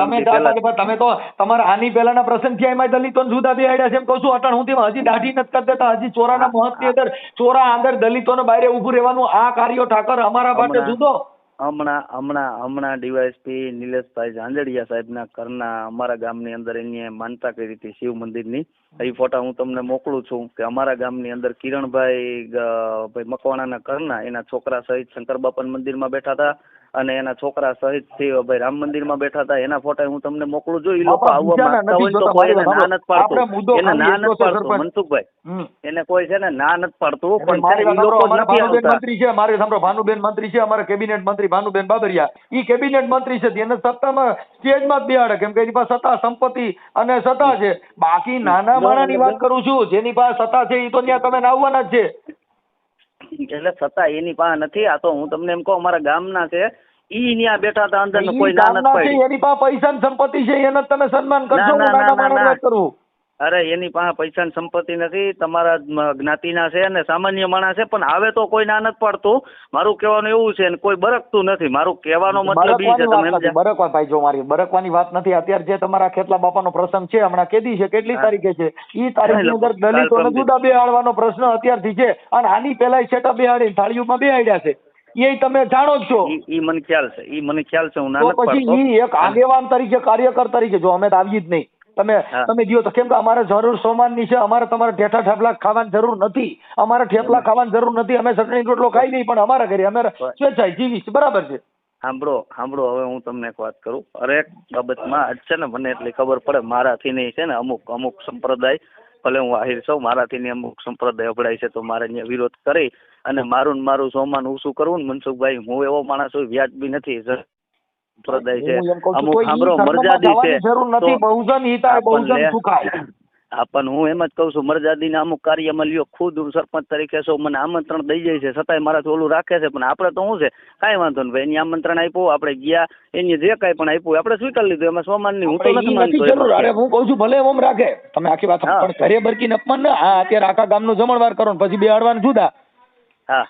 તમે તો તમારા આની પહેલાના પ્રસંગ થયા એમાં દલિતો જુદા બેહાડ્યા છે એમ કહું છું. અટાણ હું હજી દાઢી નથી કરી દેતા, હજી ચોરાના મહત્વની અંદર ચોરા અંદર દલિતોને બહાર ઉભું રહેવાનું આ કાર્યો ઠાકર અમારા માટે જુદો. હમણાં ડીવાયએસપી નિલેશભાઈ ઝાંઝડિયા સાહેબના ઘરના અમારા ગામની અંદર એની માનતા કરી હતી શિવ મંદિરની. એ ફોટા હું તમને મોકલું છું કે અમારા ગામની અંદર કિરણભાઈ મકવાણાના ઘરના એના છોકરા સહિત શંકર બાપા મંદિરમાં બેઠા હતા અને એના છોકરા સહિત ભાઈ રામ મંદિરમાં બેઠા હતા. એના ફોટા હું તમને મોકલું છું. એ લોકો આવવા માંગતા હોય તો કોઈ એને ના નથી પાડતું, એને ના નથી પાડતું મનસુખભાઈ, એને કોઈ છે ને ના નથી પાડતું, પણ એ લોકો નથી આવતા. મંત્રી છે મારે સાંભળો, ભાનુબેન મંત્રી છે અમારા કેબિનેટ મંત્રી ભાનુબેન બાબરિયા. ઈ કેબિનેટ મંત્રી છે, એને સત્તામાં સ્ટેજમાં જ બેહાડે, કેમ કે એની પાસે સત્તા સંપત્તિ અને સત્તા છે. બાકી નાના માણાની વાત કરું છું, જેની પાસે સત્તા છે એ તો ત્યાં તમે આવવાના જ છે. એટલે સત્તા એની પાસે નથી. આ તો હું તમને એમ કહું અમારા ગામના છે, ઈ ન્યા બેઠા હતા અંદર કોઈ ના નથી પાડી. એની પાસે પૈસા ની સંપત્તિ છે, એને તમે સન્માન કરશો? નાના માણસ વાત કરું. અરે એની પાસે પૈસા ની સંપત્તિ નથી, તમારા જ્ઞાતિના છે અને સામાન્ય માણસ છે, પણ આવે તો કોઈ ના નથી પાડતું. મારું કહેવાનું એવું છે ને કોઈ બરકતું નથી. મારું કહેવાનો મતલબ એ છે, તમે સમજ્યા? બરકવા ભાઈ, જો મારી બરકવાની વાત નથી. અત્યારે જે તમારા ખેતલા બાપાનો પ્રસંગ છે હમણાં કેદી છે, કેટલી તારીખે છે? ઈ તારીખની અંદર દલિતોને જુદા બેહાડવાનો પ્રશ્ન અત્યારથી છે, અને આની પહેલા છેટા બેહાડી થાળીઓમાં બેહાડ્યા છે. એ તમે જાણો જ છો. ઈ મને ખ્યાલ છે, હું ના નથી પાડતો. પછી ઈ એક આગેવાન તરીકે કાર્યકર તરીકે જો અમે તો આવી જ નહીં. તમે જીવો તો કેમ કે અમારે જરૂર સોમાનની છે. અમારે તમારે ઠેઠા ઠેપલા ખાવાની જરૂર નથી. અમારે ઠેપલા ખાવાની જરૂર નથી. અમે ચટણી રોટલો ખાઈ નહીં, પણ અમારા ઘરે અમે સ્વેચ્છાએ જીવીશ. બરાબર છે. સાંભળો હવે હું તમને એક વાત કરું. હરેક બાબતમાં છે ને મને એટલી ખબર પડે, મારાથી નહીં છે ને અમુક સંપ્રદાય, ભલે હું આહિર છું, મારાથી ની અમુક સંપ્રદાય અભડાય છે તો મારે અહીંયા વિરોધ કરી અને મારું સોમાન ઊંચું કરવું ને મનસુખભાઈ, હું એવો માણસ છું વ્યાજબી નથી. સંપ્રદાય છે અમુક સાંભળો મર્યાદી છે, પણ હું એમ જ કઉ છું મર્યાદીના અમુક કાર્યમાં લ્યો. ખુદ હું સરપંચ તરીકે છું, મને આમંત્રણ દઈ જાય છે, છતાંય મારાથી ઓલું રાખે છે. પણ આપણે તો શું છે, કાંઈ વાંધો નહીં ભાઈ, એની આમંત્રણ આપ્યું, આપણે ગયા, એની જે કાંઈ પણ આપ્યું આપણે સ્વીકાર લીધું, એમાં સોમાનની હું તો નથી માનતો. અરે હું કઉ છું ભલે ઓમ રાખે, તમે આખી વાત પણ ઘરે બરકીને અપમાન ના. હા, અત્યારે આખા ગામનું જમણવાર કરો પછી બેહાડવાનું જુદા. હા,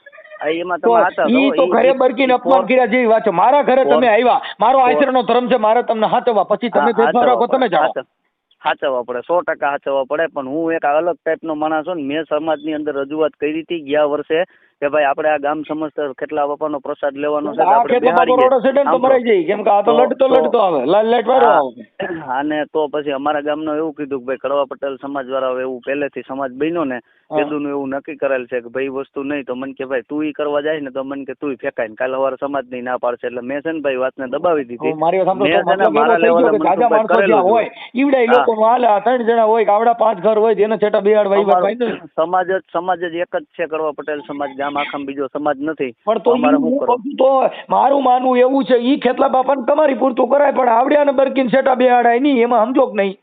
એમાં તમે હતા તો ઘરે બરકીને અપમાન કર્યા જેવી વાત છે. મારા ઘરે તમે આવ્યા, મારો આચરણનો ધર્મ છે, મારે તમને હાચવવા, પછી તમે ભેદભાવ રાખો, તમે જાણો. હાચવવા પડે, 100% હાચવવા પડે. પણ હું એક અલગ ટાઈપનો માણસ છું ને. મેં સમાજની અંદર રજૂઆત કરી હતી ગયા વર્ષે કે ભાઈ આપણે આ ગામ સમસ્ત કેટલા બાપાનો પ્રસાદ લેવાનો છે, આ કેટલા બાપા રોડ છે ને તો મરાઈ જાય, કેમ કે આ તો લડતો આવે લાઈટ વાળો આવે. અને તો પછી અમારા ગામનો એવું કીધું કે ભાઈ કડવા પટેલ સમાજ વાળા એવું પહેલેથી સમાજ બન્યો ને પેદું એવું નક્કી કરેલ છે કે ભાઈ વસ્તુ નહીં તો મને કે ભાઈ તું ઈ કરવા જાય ને તો મને કે તું ફેંકાય ને કાલે સવારે સમાજ ની ના પાડશે. એટલે મેં છે ને ભાઈ વાતને દબાવી દીધી. મારા લેવલે હોય ઈવડા લોકો હાલ 3 જણા હોય આવડા 5 ઘર હોય એને છેટા બેહાડ સમાજ જ એક જ છે કડવા પટેલ સમાજ, ગામ આખામાં બીજો સમાજ નથી. પણ તો મારું માનવું એવું છે ઈ ખેતલા બાપાને તમારી પૂરતું કરાય પણ આવડ્યા ને બરકીન છેટા બેહાડાય નહીં, એમાં સમજો કે નહીં?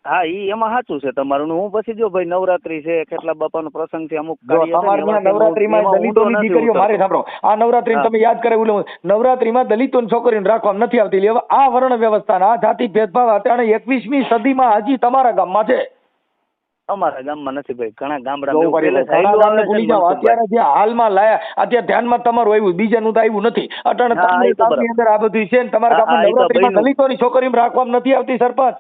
હા ઈ એમાં સાચું છે તમારું. હું પછી જો ભાઈ નવરાત્રી છે ખેતલા બાપાનો પ્રસંગ છે, અમુક નવરાત્રીમાં દલિતોની દીકરીઓ મારે સાંભળો આ નવરાત્રી તમે યાદ કરાવ્યું નવરાત્રીમાં દલિતોની છોકરીઓને રાખવામાં નથી આવતી. હવે આ વર્ણ વ્યવસ્થા આ જાતિ ભેદભાવ અત્યારે 21મી સદીમાં હજી તમારા ગામમાં છે? અમારા ગામમાં નથી ભાઈ, ઘણા ગામડા ભૂલી જાઓ. અત્યારે જે હાલમાં લાયા અત્યારે ધ્યાનમાં તમારું આવ્યું, બીજાનું તો આવ્યું નથી. અટાણે અંદર આ બધું છે ને તમારા ગામમાં નવરાત્રીમાં દલિતોની છોકરીઓ રાખવામાં નથી આવતી સરપંચ?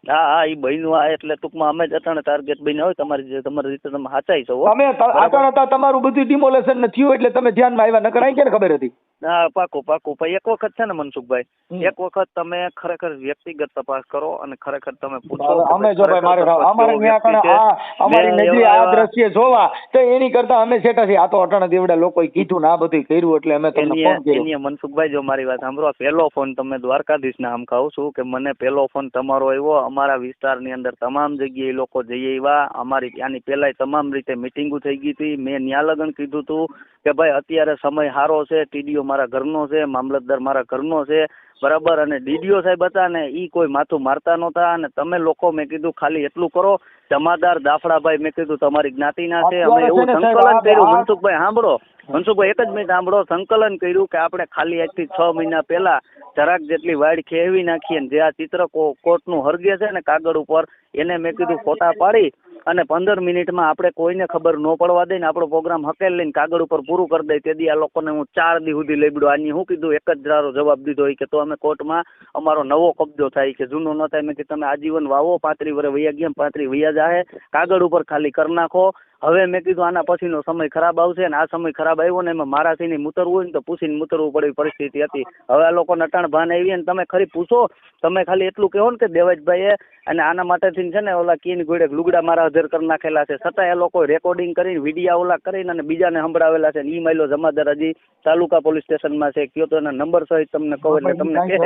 હા એ બન્યું એટલે ટૂંકમાં અમે જ અટાણે ટાર્ગેટ બન્યા હોય તમારી રીતે તમે સાચાઈ છો. તમે અટાણે તમારું બધું ડિમોલેશન થયું એટલે તમે ધ્યાનમાં આવ્યા, નકર આઈ ક્યારે ખબર હતી? હા પાકું ભાઈ. એક વખત છે ને મનસુખભાઈ, એક વખત તમે ખરેખર વ્યક્તિગત તપાસ કરો અને ખરેખર તમે પૂછો. અમે જો ભાઈ અમારી નજરે આ દ્રશ્ય જોવા તો એની કરતા અમે સેટા છીએ. આ તો અટાણે દેવડા લોકોએ કીધું ને આ બધું કર્યું એટલે અમે તમને ફોન કર્યો. મનસુખભાઈ જો મારી વાત સાંભળો, પહેલો ફોન તમે દ્વારકાધીશ ને આમ કહું છું કે મને પહેલો ફોન તમારો આવ્યો. અમારા વિસ્તારની અંદર તમામ જગ્યાએ લોકો જઈ આવ્યા. અમારી ત્યાંની પહેલા તમામ રીતે મિટિંગો થઈ ગઈ હતી. મેં ન્યા લગન કીધું હતું કે ભાઈ અત્યારે સમય સારો છે, ટીડીઓ મારા ઘરનો છે, મામલતદાર મારા ઘરનો છે, બરાબર. અને ડીડીઓ સાહેબ હતા ને ઈ કોઈ માથું મારતા નહોતા. અને તમે લોકો મેં કીધું ખાલી એટલું કરો, જમાદાર દાફડાભાઈ મેં કીધું તમારી જ્ઞાતિના છે, અમે એવું સંકલન કર્યું. મનસુખભાઈ સાંભળો, મનસુખભાઈ એક જ મિનિટ સાંભળો. સંકલન કર્યું કે આપણે ખાલી 1 થી 6 મહિના પહેલા જરાક જેટલી વાડ ખેવી નાખીએ ને જે આ ચિત્ર કોર્ટનું હરગે છે ને કાગળ ઉપર એને મેં કીધું ફોટા પાડી અને 15 મિનિટમાં આપણે કોઈને ખબર ન પડવા દઈને આપણો પ્રોગ્રામ હકેલ લઈને કાગળ ઉપર પૂરું કરી દઈ. તેથી આ લોકોને હું 4 દી સુધી લેબડ્યો. આની હું કીધું એક જ ધારો જવાબ દીધો કે તો અમે કોર્ટમાં અમારો નવો કબજો થાય કે જૂનો ન થાય. મેં કે તમે આજીવન વાવો, 35 વર્ષ વૈયા ગયા 35 વૈયા જાહે, કાગળ ઉપર ખાલી કરી નાખો. હવે મેં કીધું આના પછીનો સમય ખરાબ આવશે અને આ સમય ખરાબ આવ્યો ને એમાં મારા સિંહ મૂતરવું હોય ને તો પૂછીને મૂતરવું પડે પરિસ્થિતિ હતી. હવે આ લોકો નટાણ ભાન આવી અને તમે ખરી પૂછો, તમે ખાલી એટલું કહો ને કે દેવાજભાઈએ અને આના માટેથી છે ને ઓલા કીન ઘોડે લુગડા મારા હાજર કરી નાખેલા છે, છતાં એ લોકો રેકોર્ડિંગ કરીને વિડીયા ઓલા કરીને અને બીજાને સંભળાવેલા છે. ઈ માયલો જમાદાર હજી તાલુકા પોલીસ સ્ટેશનમાં છે, કયો તો એના નંબર સહિત તમને કહો એટલે તમને કહે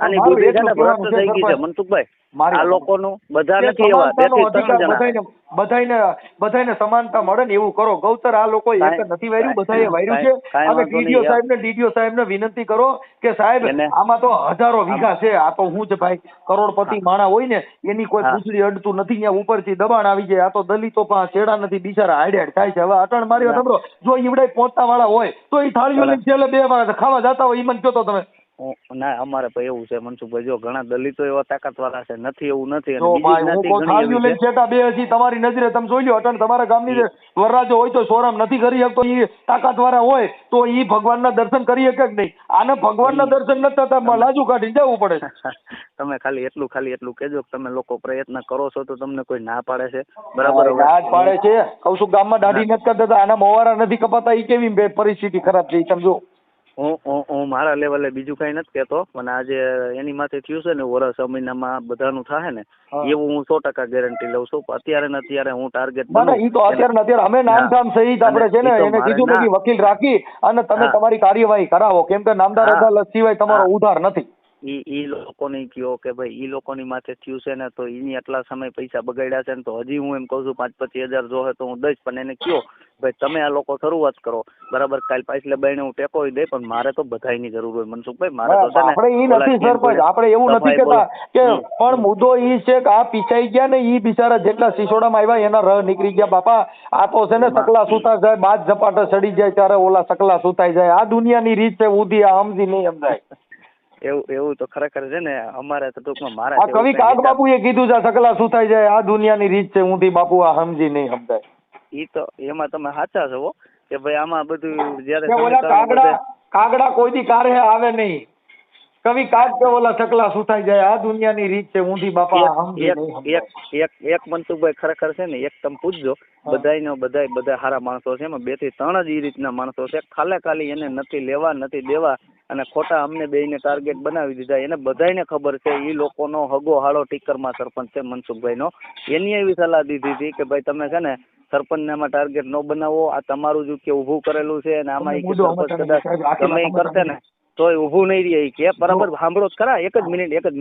આની બુદ્ધિ છે ને ભ્રષ્ટ થઈ ગઈ છે. મનસુખભાઈ આ લોકોનું બધા નથી એવા, બધાને સમાનતા મળે ને એવું કરો. ગૌતર આ લોકો એક નથી વાર્યું, બધાએ વાર્યું છે. હવે ડીડીઓ સાહેબને વિનંતી કરો કે સાહેબ આમાં તો હજારો વીઘા છે. આ તો હું જ ભાઈ કરોડપતિ માણા હોય ને એની કોઈ પૂછડી અડતું નથી, ત્યાં ઉપરથી દબાણ આવી જાય. આ તો દલિતો પણ છેડા નથી, બિચારા હાડ થાય છે. હવે અટણ મારી સાંભળો, જો ઈવડે પહોંચતા વાળા હોય તો એ થાળીઓ લઈને છેલ્લે 2 વાર ખાવા જતા હોય. ઈ મને કહો તો તમે ના અમારે તો એવું છે મનસુખભાઈ, જો ઘણા દલિતો એવા તાકાત વાળા છે, નથી એવું નથી. તમારી નજરે તમે જોઈ લો, અટણ તમારા ગામની વરરાજો હોય તો સોરામ નથી કરી શકતો, એ તાકાત વાળા હોય તો એ ભગવાનના દર્શન કરી શકે કે નહીં? આને ભગવાનના દર્શન નથી થતા, લાજુ કાઢીને જવું પડે. તમે ખાલી એટલું કહેજો કે તમે લોકો પ્રયત્ન કરો છો તો તમને કોઈ ના પાડે છે? બરાબર ના જ પાડે છે. કહું છું ગામમાં દાઢી નથી કરતા, આના મોવારા નથી કપાતા, એ કેવી પરિસ્થિતિ ખરાબ છે સમજો. હું મારા લેવલે બીજું કઈ નથી કેતો, પણ આજે એની માથે થયું છે ને વર્ષ 6 મહિનામાં બધાનું થાય ને એવું હું 100% ગેરંટી લઉં છું. અત્યારે ને અત્યારે હું ટાર્ગેટ અમે નામધામ સહિત આપણે છે ને એને કીધું કે વકીલ રાખી અને તમે તમારી કાર્યવાહી કરાવો, કેમ કે નામદાર અદાલત સિવાય તમારો ઉધાર નથી. ઈ લોકોને કયો કે ભાઈ ઈ લોકોની માથે થયું છે ને તો એની આટલા સમય પૈસા બગાડ્યા છે ને તો હજી હું એમ કહું છું 5-25 હજાર જોહે તો હું દઈશ, પણ એને કયો ભાઈ તમે આ લોકો શરૂઆત કરો, બરાબર. કાલ પાછલે બાઈને હું ટેકો દે, પણ મારે તો બધાયની જરૂર હોય મનસુખભાઈ. મારે તો છે ને આપણે ઈ નથી સરપંચ, આપણે એવું નથી કહેતા કે, પણ મુદ્દો ઈ છે કે આ પીછાઈ ગયા ને ઈ બિચારા જેટલા સિસોડામાં આવ્યા એના રહ નીકળી ગયા બાપા. આ તો છે ને સકલા સુતા જાય, બાદ ઝપાટા ચડી જાય ત્યારે ઓલા સકલા સુતાઈ જાય. આ દુનિયાની રીત છે ઊંધી, આ સમજી નહીં સમજાય. એવું તો ખરેખર છે ને અમારે તો ટૂંકમાં મારા કવિ કાગ બાપુએ કીધું છે સકલા સુતાઈ જાય, આ દુનિયાની રીત છે ઊંધી બાપુ, આ સમજી નહીં સમજાય. ઈ તો એમાં તમે સાચા છો કે ભાઈ આમાં બધું જયારે કાગડા કોઈ દી કારે આવે નહીં, કવિ કાગ કે ઓલા ચકલા સુતાઈ જાય, આ દુનિયાની રીત છે ઊંધી બાપા સમજી નહીં સમજાય. એક મનસુખભાઈ ખરેખર છે ને, એક તમે પૂછજો બધા સારા માણસો છે, એમાં 2 થી 3 જ એ રીતના માણસો છે, ખાલી એને નથી લેવા નથી દેવા અને ખોટા અમને બેયને ટાર્ગેટ બનાવી દીધા. એને બધાયને ખબર છે એ લોકોનો હગો હાળો ટીકરમાં સરપંચ છે મનસુખભાઈનો. એની એવી સલાહ દીધી હતી કે ભાઈ તમે છે ને સરપંચને આમાં ટાર્ગેટ ન બનાવો, આ તમારું જ કે ઊભું કરેલું છે અને આમાં સરપંચ કદાચ તમે કરશે ને તોય ઊભું નહીં રહે કે બરાબર. સાંભળો ખરા, એક જ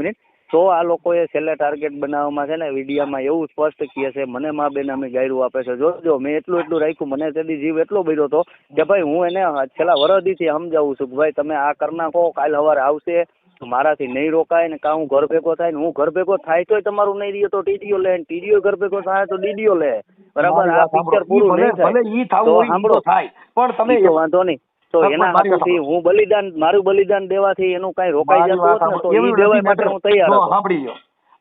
મિનિટ. તો આ લોકોએ છેલ્લે ટાર્ગેટ બનાવવામાં છે ને વિડીયામાં એવું સ્પષ્ટ કહે છે, મને મા બેનામી ગાયરું આપે છે. જોજો મેં એટલું રાખ્યું, મને તેથી જીવ એટલો બળ્યો હતો કે ભાઈ હું એને છેલ્લા વરદીથી સમજાવું છું કે ભાઈ તમે આ કરી નાખો, કાલ સવારે આવશે, મારાથી નહીં રોકાય ને કાં હું ઘર ભેગો થાય ને હું ઘર ભેગો થાય તોય તમારું નહીં રહ્યો તો ટીડીઓ લે, ટીડીઓ ઘર ભેગો થાય તો ડીડીઓ લે, બરાબર. આ પિક્ચર પૂરું નહીં થાય તો સાંભળો થાય, પણ તમે વાંધો નહીં. તો એના હાથથી હું મારું બલિદાન દેવાથી એનું કઈ રોકાઈ જતું હોત ને તો એ દેવા માટે હું તૈયાર હતો. સાંભળી લો,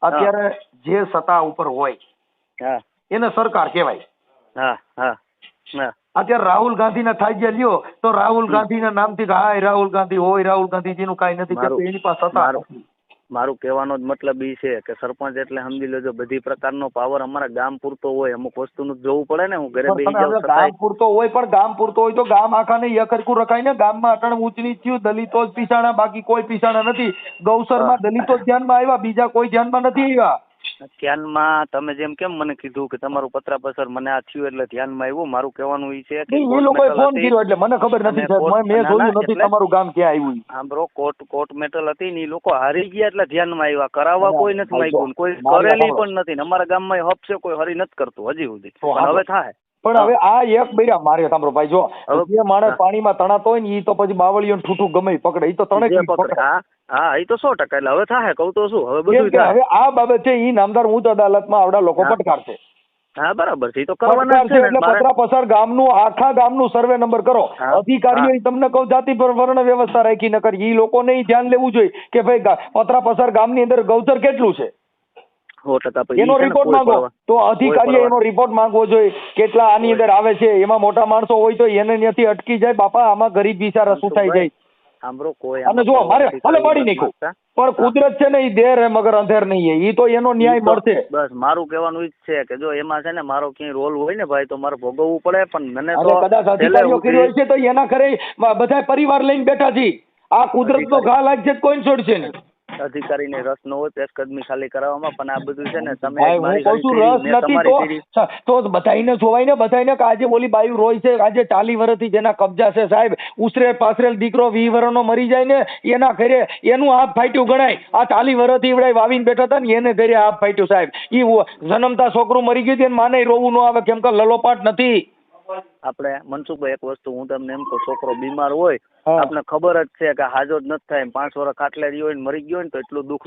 અત્યારે જે સત્તા ઉપર હોય એને સરકાર કહેવાય. અત્યારે રાહુલ ગાંધી ના થાય ગયા લ્યો તો રાહુલ ગાંધી ના નામથી હાય રાહુલ ગાંધી હોય, રાહુલ ગાંધીજી નું કઈ નથી કરતું, એની પાસે સત્તા. મારું કહેવાનો જ મતલબ એ છે કે સરપંચ એટલે સમજી લેજો બધી પ્રકારનો પાવર અમારા ગામ પૂરતો હોય, અમુક વસ્તુનું જોવું પડે ને. હું ઘરે બેસી જાઉં, ગામ પૂરતો હોય, પણ ગામ પૂરતો હોય તો ગામ આખાને એકરકું રખાય ને. ગામમાં અટણ ઊંચ નીચ થયું, દલિતો જ પીસાણા, બાકી કોઈ પીસાણા નથી. ગૌસરમાં દલિતો ધ્યાનમાં આવ્યા, બીજા કોઈ ધ્યાનમાં નથી આવ્યા. ધ્યાનમાં તમે જેમ કેમ મને કીધું કે તમારું પત્રાપસર મને આ થયું એટલે ધ્યાનમાં આવ્યું, મારું કહેવાનું એ છે કે એ લોકોએ ફોન કર્યો એટલે મને ખબર નથી, મેં જોયું નથી તમારું ગામ ક્યાં આવ્યું. હા બ્રો, કોર્ટ મેટલ હતી ને એ લોકો હારી ગયા એટલે ધ્યાનમાં આવ્યા, કરાવવા કોઈ નથી માંગ્યું, કોઈ કરેલી પણ નથી. અમારા ગામમાં હપ છે, કોઈ હરી નથી કરતું હજી સુધી, પણ હવે થાય. પણ હવે આ એક બેરા મારે સાંભળો ભાઈ, જો જે માણસ પાણીમાં તણાતો હોય ને એ તો પછી બાવળીઓ ઠૂઠું ગમે પકડે, એ તો તણે પકડે. હા એ તો 100%. એટલે હવે થાય, કહું તો શું, હવે બધું થાય. હવે આ બાબત છે એ નામદાર ઉચ્ચ અદાલતમાં આવડા લોકો પટકારશે. હા બરાબર છે, એ તો કરવાના છે. એટલે પત્રાપસર ગામનું આખા ગામનું સર્વે નંબર કરો. અધિકારીઓ તમને કહું જાતિ પર વર્ણ વ્યવસ્થા રાખી ન કરી, એ લોકોને ધ્યાન લેવું જોઈએ કે ભાઈ પત્રાપસર ગામની અંદર ગૌચર કેટલું છે એનો રિપોર્ટ માંગો. તો અધિકારીએ એનો રિપોર્ટ માંગવો જોઈએ, કેટલા આની અંદર આવે છે. એમાં મોટા માણસો હોય તો એને ત્યાંથી અટકી જાય બાપા, આમાં ગરીબ બિચારા શું થઈ જાય. અને જો મારે ભલે પાડી નાખ્યું, પણ કુદરત છે ને એ દેર હે મગર અંધેર નહીં, એ તો એનો ન્યાય મળશે. બસ મારું કહેવાનું ઈ જ છે કે જો એમાં છે ને મારો ક્યાંય રોલ હોય ને ભાઈ તો મારે ભોગવવું પડે. પણ મને તો કદાચ અધિકારીઓ કર્યો છે તો એના ઘરે બધા પરિવાર લઈને બેઠા છે. આ કુદરત નો ઘા લાગ છે, કોઈ છોડશે નહીં. અધિકારીને રસ ન હોય પેશકદમી ખાલી કરાવવામાં, પણ આ બધું છે ને તમે તો બધાઈને જોવાય ને, બધાઈને કે આજે ઓલી બાયુ રોય છે, આજે 40 વર્ષથી જેના કબજા છે સાહેબ, ઉસરે પાસરેલ દીકરો 20 વર્ષનો મરી જાય ને એના ઘરે એનું હાથ ફાટ્યું ગણાય. આ 40 વર્ષથી એવડાય વાવીને બેઠા હતા ને એને ઘરે હાથ ફાટ્યું સાહેબ. એ જન્મતા છોકરું મરી ગયું એને માને રોવું ન આવે, કેમ કે લલોપાટ નથી. આપણે મનસુખભાઈ એક વસ્તુ હું તમને એમ કહું, છોકરો બીમાર હોય આપને ખબર જ છે કે હાજો જ નથી થાય, 5 વર્ષ ખાટલે રહ્યો હોય મરી ગયો હોય તો એટલું દુઃખ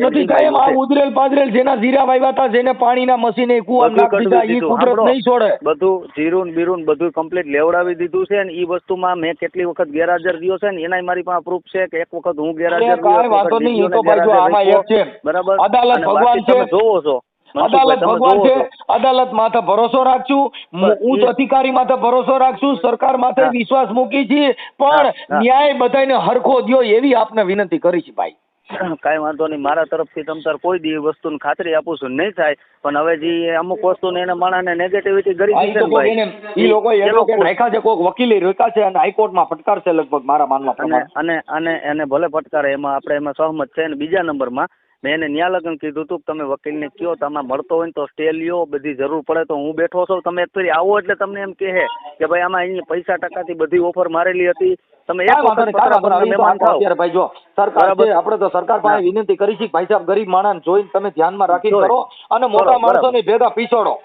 નથી થાય. આ ઉધરેલ પાદરેલ જેના જીરા વાવ્યા હતા, જેને પાણીના મશીને કુવા નાખી દીધા, ઈ કુદરત નહીં છોડે. બધું જીરું બીરું બધું કમ્પ્લીટ લેવડાવી દીધું છે ને. ઈ વસ્તુમાં મેં કેટલી વખત ગેરહાજર રહ્યો છે ને એના મારી પાસે પ્રૂફ છે કે એક વખત હું ગેરહાજર કાંઈ વાંધો નહીં. એ તો ભાઈ આમાં એક છે, બરાબર, અદાલત ભગવાન છે, જોવો છો અદાલત ભગવાન છે. અદાલત માથે ભરોસો રાખશું, ઉચ્ચ અધિકારી માથે ભરોસો રાખશું, સરકાર માથે વિશ્વાસ મૂકી છીએ, પણ ન્યાય બધાને હરખો દ્યો એવી આપને વિનંતી કરી છે ભાઈ. કાંઈ વાંધો નહીં, મારા તરફથી તમ તાર કોઈ દી વસ્તુની ખાતરી આપું છું નહીં થાય. પણ હવે જે અમુક વસ્તુને એને માણસને નેગેટિવિટી કરી દીધી છે ભાઈ, એ લોકો એ લોકો રાખ્યા છે, કોઈક વકીલે રોક્યા છે અને હાઈકોર્ટમાં ફટકારશે લગભગ મારા માનવા પ્રમાણે. અને એને ભલે ફટકારે, એમાં આપણે એમાં સહમત છે. અને બીજા નંબરમાં મેં એને ન્યા લગન કીધું હતું કે તમે વકીલને કયો તમે મળતો હોય ને તો સ્ટે લ્યો, બધી જરૂર પડે તો હું બેઠો છું, તમે એક ફેરી આવો એટલે તમને એમ કહે કે ભાઈ આમાં અહીંયા પૈસા ટકાથી બધી ઓફર મારેલી હતી, તમે એક વખત ભાઈ જો સરકાર છે, આપણે તો સરકાર પાસે વિનંતી કરી છે ભાઈ સાહેબ ગરીબ માણસ જોઈને તમે ધ્યાનમાં રાખીને કરો અને મોટા માણસોની ભેગા પીછોડો.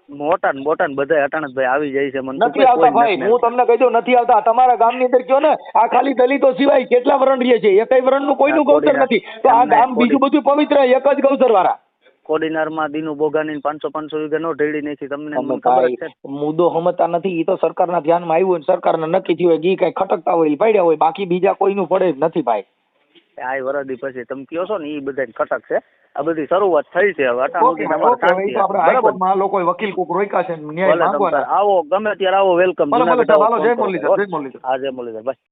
મોટા બધા અટાણતભાઈ આવી જાય છે. નથી આવતા ભાઈ, હું તમને કહી દઉં નથી આવતા. તમારા ગામની અંદર કયો ને આ ખાલી દલિતો સિવાય કેટલા વરણ રહે છે, એકય વરણનું કોઈનું ગૌચર નથી. તો આ ગામ બીજું બધું પવિત્ર, એક જ ગૌચર વાળા. કોડીનારમાં દીનું બોગાની 500 વીઘા નો ઢેડી નથી, તમને ખબર છે. મુદ્દો સમજતા નથી. એ તો સરકારના ધ્યાનમાં આવ્યું હોય, સરકારને નક્કી થયું હોય, ઘી કઈ ખટકતા હોય પડ્યા હોય, બાકી બીજા કોઈનું પડે જ નથી ભાઈ. આ વરદી પછી તમે કયો છો ને એ બધા ખટક છે. આ બધી શરૂઆત થઈ છે. હવે હાઈકોર્ટમાં લોકો વકીલ કોક રોક્યા છે, ન્યાય માંગવાના. આવો ગમે ત્યારે આવો, વેલકમ. જય મુરલીધર. હા જય મુરલીધર ભાઈ.